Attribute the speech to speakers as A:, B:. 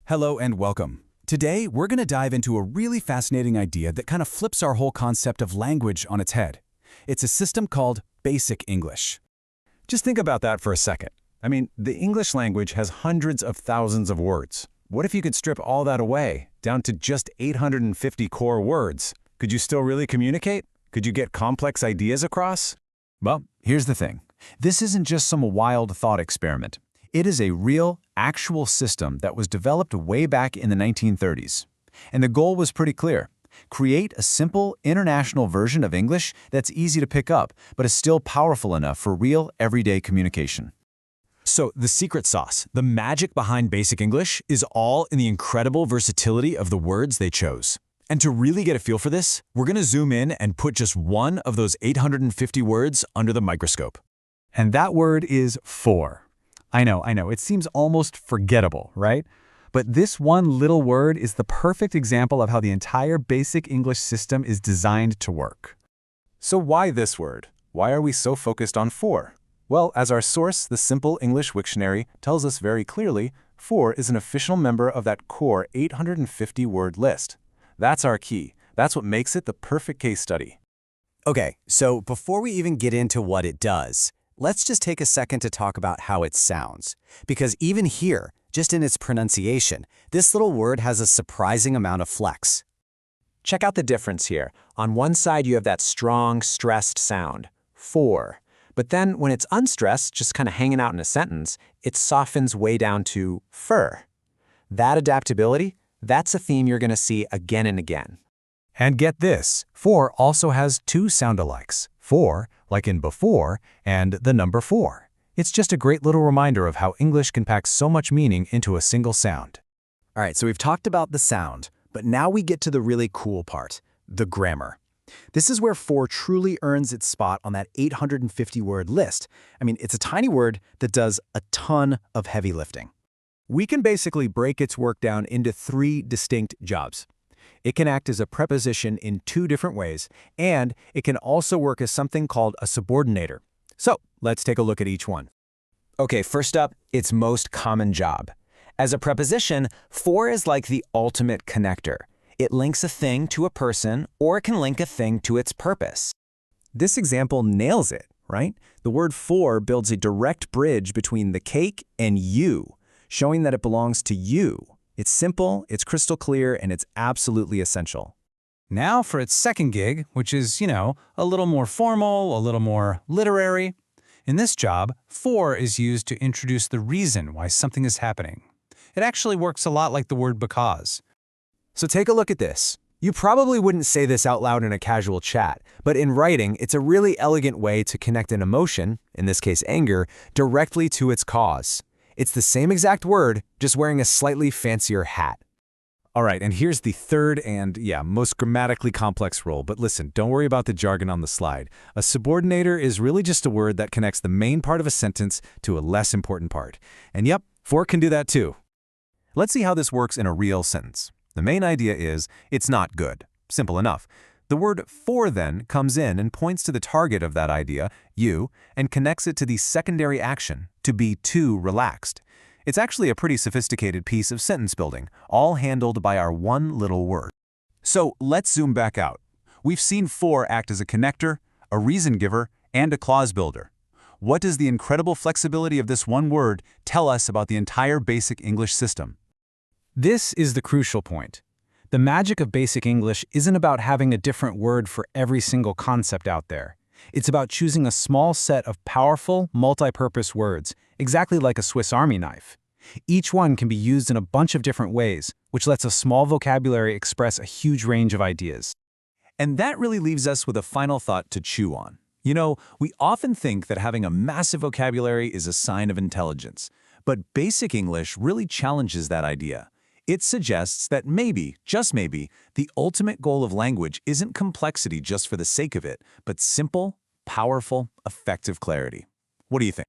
A: Hello and welcome. Today, we're going to dive into a really fascinating idea that kind of flips our whole concept of language on its head. It's a system called Basic English. Just think about that for a second. I mean, the English language has hundreds of thousands of words. What if you could strip all that away, down to just 850 core words? Could you still really communicate? Could you get complex ideas across? Well, here's the thing. This isn't just some wild thought experiment. It is a real, actual system that was developed way back in the 1930s. And the goal was pretty clear. Create a simple, international version of English that's easy to pick up, but is still powerful enough for real, everyday communication. So the secret sauce, the magic behind Basic English, is all in the incredible versatility of the words they chose. And to really get a feel for this, we're going to zoom in and put just one of those 850 words under the microscope.
B: And that word is for. I know, it seems almost forgettable, right? But this one little word is the perfect example of how the entire Basic English system is designed to work.
A: So why this word? Why are we so focused on for? Well, as our source, the Simple English Wiktionary, tells us very clearly, for is an official member of that core 850-word list. That's our key. That's what makes it the perfect case study.
C: Okay, so before we even get into what it does, let's just take a second to talk about how it sounds. Because even here, just in its pronunciation, this little word has a surprising amount of flex.
D: Check out the difference here. On one side, you have that strong, stressed sound, for. But then when it's unstressed, just kind of hanging out in a sentence, it softens way down to fur. That adaptability, that's a theme you're going to see again and again.
B: And get this, for also has two sound-alikes. For, like in before, and the number 4. It's just a great little reminder of how English can pack so much meaning into a single sound.
C: All right, so we've talked about the sound, but now we get to the really cool part, the grammar. This is where for truly earns its spot on that 850-word list. I mean, it's a tiny word that does a ton of heavy lifting.
A: We can basically break its work down into 3 distinct jobs. It can act as a preposition in 2 different ways, and it can also work as something called a subordinator. So let's take a look at each one.
D: Okay, first up, its most common job. As a preposition, for is like the ultimate connector. It links a thing to a person, or it can link a thing to its purpose.
A: This example nails it, right? The word for builds a direct bridge between the cake and you, showing that it belongs to you. It's simple, it's crystal clear, and it's absolutely essential.
B: Now for its second gig, which is, a little more formal, a little more literary. In this job, for is used to introduce the reason why something is happening. It actually works a lot like the word because.
A: So take a look at this. You probably wouldn't say this out loud in a casual chat, but in writing, it's a really elegant way to connect an emotion, in this case anger, directly to its cause. It's the same exact word, just wearing a slightly fancier hat. All right, and here's the third and, most grammatically complex role, but listen, don't worry about the jargon on the slide. A subordinator is really just a word that connects the main part of a sentence to a less important part. And yep, for can do that too. Let's see how this works in a real sentence. The main idea is, it's not good. Simple enough. The word for then comes in and points to the target of that idea, you, and connects it to the secondary action, to be too relaxed. It's actually a pretty sophisticated piece of sentence building, all handled by our one little word. So let's zoom back out. We've seen for act as a connector, a reason giver, and a clause builder. What does the incredible flexibility of this one word tell us about the entire Basic English system?
B: This is the crucial point. The magic of Basic English isn't about having a different word for every single concept out there. It's about choosing a small set of powerful, multi-purpose words, exactly like a Swiss Army knife. Each one can be used in a bunch of different ways, which lets a small vocabulary express a huge range of ideas.
A: And that really leaves us with a final thought to chew on. We often think that having a massive vocabulary is a sign of intelligence, but Basic English really challenges that idea. It suggests that maybe, just maybe, the ultimate goal of language isn't complexity just for the sake of it, but simple, powerful, effective clarity. What do you think?